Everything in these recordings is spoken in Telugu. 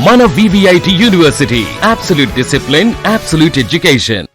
మన VVIT university, absolute discipline, absolute education.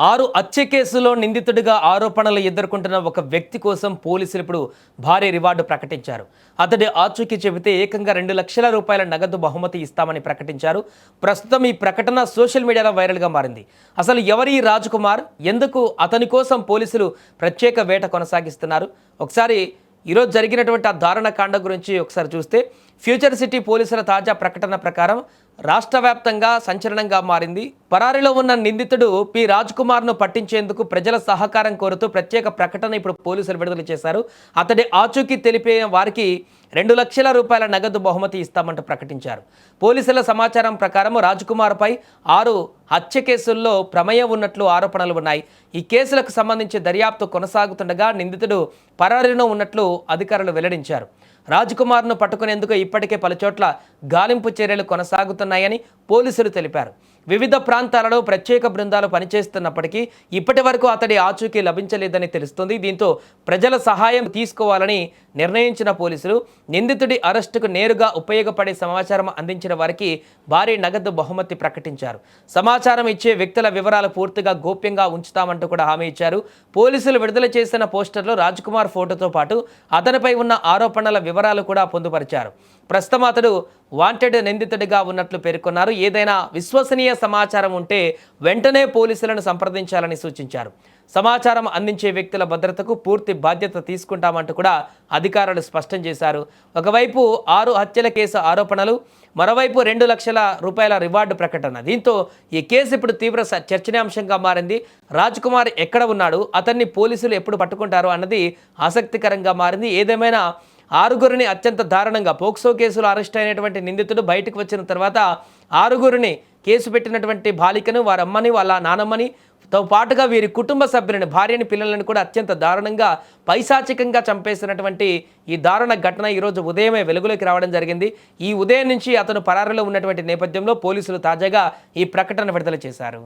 6 హత్య కేసులో నిందితుడిగా ఆరోపణలు ఎదుర్కొంటున్న ఒక వ్యక్తి కోసం పోలీసులు ఇప్పుడు భారీ రివార్డు ప్రకటించారు. అతడి ఆచూకీ చెబితే ఏకంగా 2 లక్షల రూపాయల నగదు బహుమతి ఇస్తామని ప్రకటించారు. ప్రస్తుతం ఈ ప్రకటన సోషల్ మీడియాలో వైరల్గా మారింది. అసలు ఎవరి రాజ్ కుమార్, ఎందుకు అతని కోసం పోలీసులు ప్రత్యేక వేట కొనసాగిస్తున్నారు? ఒకసారి ఈరోజు జరిగినటువంటి ఆ దారుణ కాండ గురించి ఒకసారి చూస్తే, ఫ్యూచర్ సిటీ పోలీసుల తాజా ప్రకటన ప్రకారం రాష్ట్ర వ్యాప్తంగా సంచలనంగా మారింది. పరారీలో ఉన్న నిందితుడు పి రాజ్ కుమార్ను పట్టించేందుకు ప్రజల సహకారం కోరుతూ ప్రత్యేక ప్రకటన ఇప్పుడు పోలీసులు విడుదల చేశారు. అతడి ఆచూకీ తెలిపే వారికి 2 లక్షల రూపాయల నగదు బహుమతి ఇస్తామంటూ ప్రకటించారు. పోలీసుల సమాచారం ప్రకారం రాజ్ కుమార్పై 6 హత్య కేసుల్లో ప్రమేయం ఉన్నట్లు ఆరోపణలు ఉన్నాయి. ఈ కేసులకు సంబంధించి దర్యాప్తు కొనసాగుతుండగా నిందితుడు పరారీలో ఉన్నట్లు అధికారులు వెల్లడించారు. రాజ్ కుమార్ను పట్టుకునేందుకు ఇప్పటికే పలుచోట్ల గాలింపు చర్యలు కొనసాగుతున్నాయని పోలీసులు తెలిపారు. వివిధ ప్రాంతాలలో ప్రత్యేక బృందాలు పనిచేస్తున్నప్పటికీ ఇప్పటి వరకు అతడి ఆచూకీ లభించలేదని తెలుస్తుంది. దీంతో ప్రజల సహాయం తీసుకోవాలని నిర్ణయించిన పోలీసులు నిందితుడి అరెస్టుకు నేరుగా ఉపయోగపడే సమాచారం అందించిన వారికి భారీ నగదు బహుమతి ప్రకటించారు. సమాచారం ఇచ్చే వ్యక్తుల వివరాలు పూర్తిగా గోప్యంగా ఉంచుతామంటూ కూడా హామీ ఇచ్చారు. పోలీసులు విడుదల చేసిన పోస్టర్లో రాజ్ కుమార్ ఫోటోతో పాటు అతనిపై ఉన్న ఆరోపణల వివరాలు కూడా పొందుపరిచారు. ప్రస్తుతం అతడు వాంటెడ్ నిందితుడిగా ఉన్నట్లు పేర్కొన్నారు. ఏదైనా విశ్వసనీయ సమాచారం ఉంటే వెంటనే పోలీసులను సంప్రదించాలని సూచించారు. సమాచారం అందించే వ్యక్తుల భద్రతకు పూర్తి బాధ్యత తీసుకుంటామంటూ కూడా అధికారులు స్పష్టం చేశారు. ఒకవైపు 6 హత్యల కేసు ఆరోపణలు, మరోవైపు 2 లక్షల రూపాయల రివార్డు ప్రకటన. దీంతో ఈ కేసు ఇప్పుడు తీవ్ర చర్చనీయాంశంగా మారింది. రాజ్ కుమార్ ఎక్కడ ఉన్నాడు, అతన్ని పోలీసులు ఎప్పుడు పట్టుకుంటారు అన్నది ఆసక్తికరంగా మారింది. ఏదేమైనా 6గురిని అత్యంత దారుణంగా పోక్సో కేసులో అరెస్ట్ అయినటువంటి నిందితుడు బయటకు వచ్చిన తర్వాత 6గురిని కేసు పెట్టినటువంటి బాలికను, వారి అమ్మని, వాళ్ళ నానమ్మని తో పాటుగా వీరి కుటుంబ సభ్యులని, భార్యని, పిల్లలను కూడా అత్యంత దారుణంగా పైశాచికంగా చంపేసినటువంటి ఈ దారుణ ఘటన ఈరోజు ఉదయమే వెలుగులోకి రావడం జరిగింది. ఈ ఉదయం నుంచి అతను పరారీలో ఉన్నటువంటి నేపథ్యంలో పోలీసులు తాజాగా ఈ ప్రకటన విడుదల చేశారు.